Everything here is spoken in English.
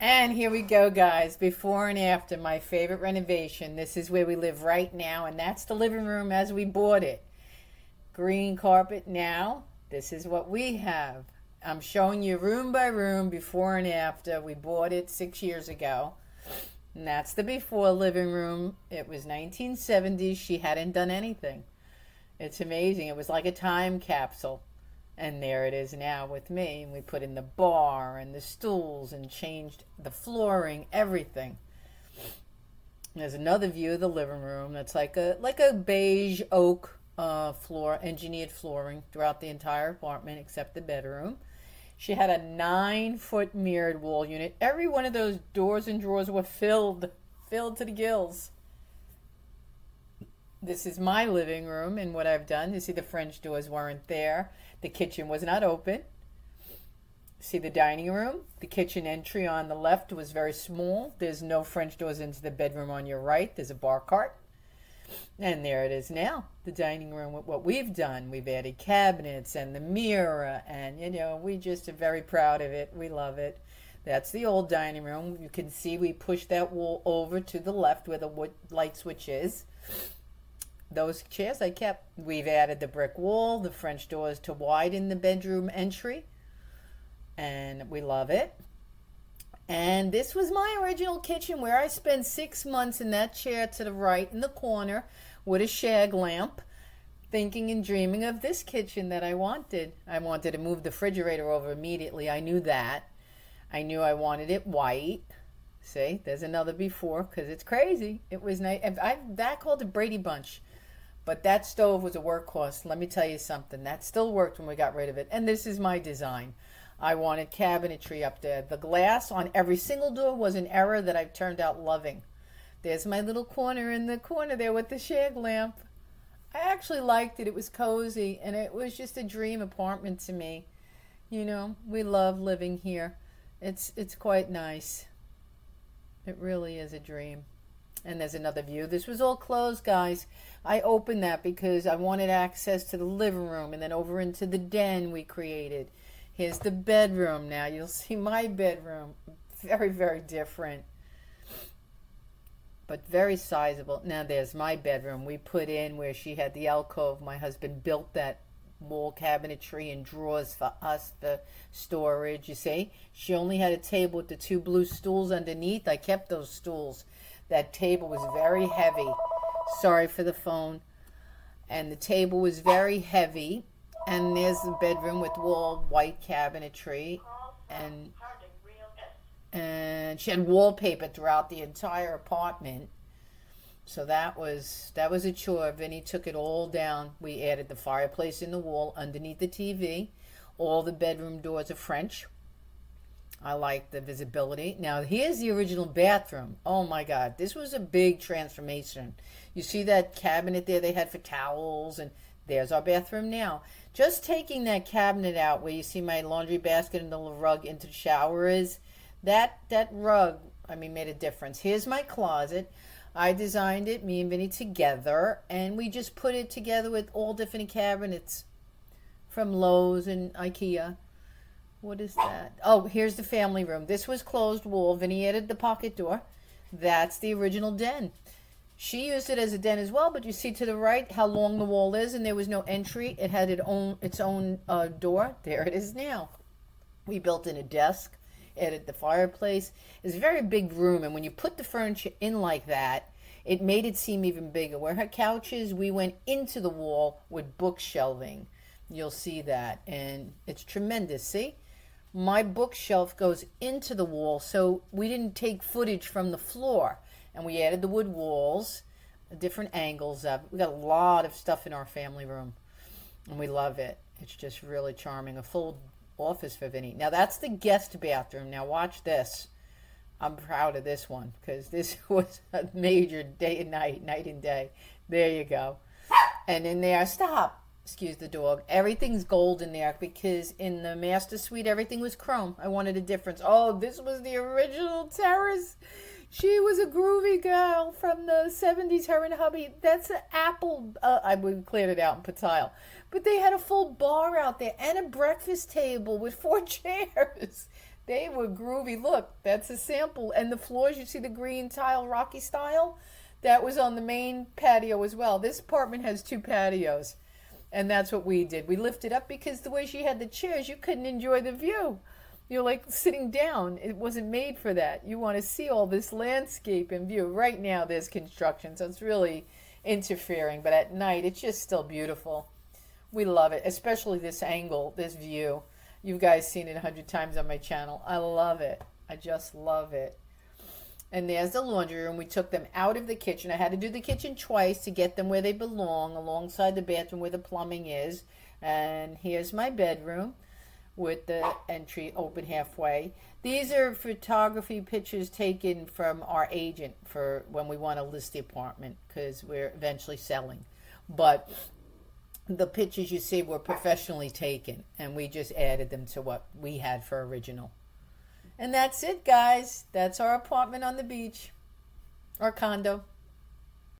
And here we go, guys. Before and after my favorite renovation. This is where we live right now, and that's the living room as we bought it. Green carpet now. This is what we have. I'm showing you room by room, before and after. We bought it 6 years ago. And that's the before living room. It was 1970s. She hadn't done anything. It's amazing. It was like a time capsule. And there it is now with me. And we put in the bar and the stools and changed the flooring, everything. There's another view of the living room that's like a beige oak floor, engineered flooring throughout the entire apartment except the bedroom. She had a 9-foot mirrored wall unit. Every one of those doors and drawers were filled to the gills. This is my living room, and what I've done, you see the French doors weren't there. The kitchen was not open. See the dining room? The kitchen entry on the left was very small. There's no French doors into the bedroom on your right. There's a bar cart. And there it is now, the dining room with what we've done. We've added cabinets and the mirror, and we just are very proud of it. We love it. That's the old dining room. You can see we pushed that wall over to the left where the wood light switch is. Those chairs I kept. We've added the brick wall, the French doors to widen the bedroom entry, and we love it. And this was my original kitchen where I spent 6 months in that chair to the right in the corner with a shag lamp, thinking and dreaming of this kitchen that I wanted. I wanted to move the refrigerator over immediately. I knew that. I knew I wanted it white. See, there's another before because it's crazy. It was nice. That called it Brady Bunch. But that stove was a workhorse. Let me tell you something. That still worked when we got rid of it. And this is my design. I wanted cabinetry up there. The glass on every single door was an error that I've turned out loving. There's my little corner in the corner there with the shag lamp. I actually liked it. It was cozy, and it was just a dream apartment to me. We love living here. It's quite nice. It really is a dream. And there's another view. This was all closed, guys. I opened that because I wanted access to the living room and then over into the den we created. Here's the bedroom now. You'll see my bedroom. Very, very different, but very sizable. Now there's my bedroom. We put in where she had the alcove. My husband built that wall cabinetry and drawers for us for storage. You see, she only had a table with the 2 blue stools underneath. I kept those stools. That table was very heavy. Sorry for the phone. And the table was very heavy. And there's the bedroom with wall white cabinetry. And she had wallpaper throughout the entire apartment. So that was a chore. Vinny took it all down. We added the fireplace in the wall underneath the TV. All the bedroom doors are French. I like the visibility. Now here's the original bathroom. Oh my God, this was a big transformation. You see that cabinet there they had for towels, and there's our bathroom now. Just taking that cabinet out where you see my laundry basket and the little rug into the shower is, that rug, made a difference. Here's my closet. I designed it, me and Vinny together, and we just put it together with all different cabinets from Lowe's and IKEA. What is that? Oh, here's the family room. This was closed wall. Vinny added the pocket door. That's the original den. She used it as a den as well, but you see to the right how long the wall is, and there was no entry. It had its own door. There it is now. We built in a desk, added the fireplace. It's a very big room, and when you put the furniture in like that, it made it seem even bigger. Where her couch is, we went into the wall with book shelving. You'll see that, and it's tremendous. See? My bookshelf goes into the wall, so we didn't take footage from the floor. And we added the wood walls, different angles of it. We got a lot of stuff in our family room, and we love it. It's just really charming. A full office for Vinny. Now that's the guest bathroom. Now watch this. I'm proud of this one because this was a major day and night and day. There you go. And in there, stop. Excuse the dog. Everything's gold in there because in the master suite, everything was chrome. I wanted a difference. Oh, this was the original terrace. She was a groovy girl from the 70s, her and hubby. That's an Apple. We cleared it out and put tile. But they had a full bar out there and a breakfast table with 4 chairs. They were groovy. Look, that's a sample. And the floors, you see the green tile, rocky style? That was on the main patio as well. This apartment has two patios. And that's what we did. We lifted up because the way she had the chairs, you couldn't enjoy the view. You're like sitting down. It wasn't made for that. You want to see all this landscape and view. Right now there's construction, so it's really interfering. But at night, it's just still beautiful. We love it, especially this angle, this view. You guys seen it 100 times on my channel. I love it. I just love it. And there's the laundry room. We took them out of the kitchen. I had to do the kitchen twice to get them where they belong, alongside the bathroom where the plumbing is. And here's my bedroom with the entry open halfway. These are photography pictures taken from our agent for when we want to list the apartment, because we're eventually selling. But the pictures you see were professionally taken, and we just added them to what we had for original. And that's it, guys. That's our apartment on the beach, our condo.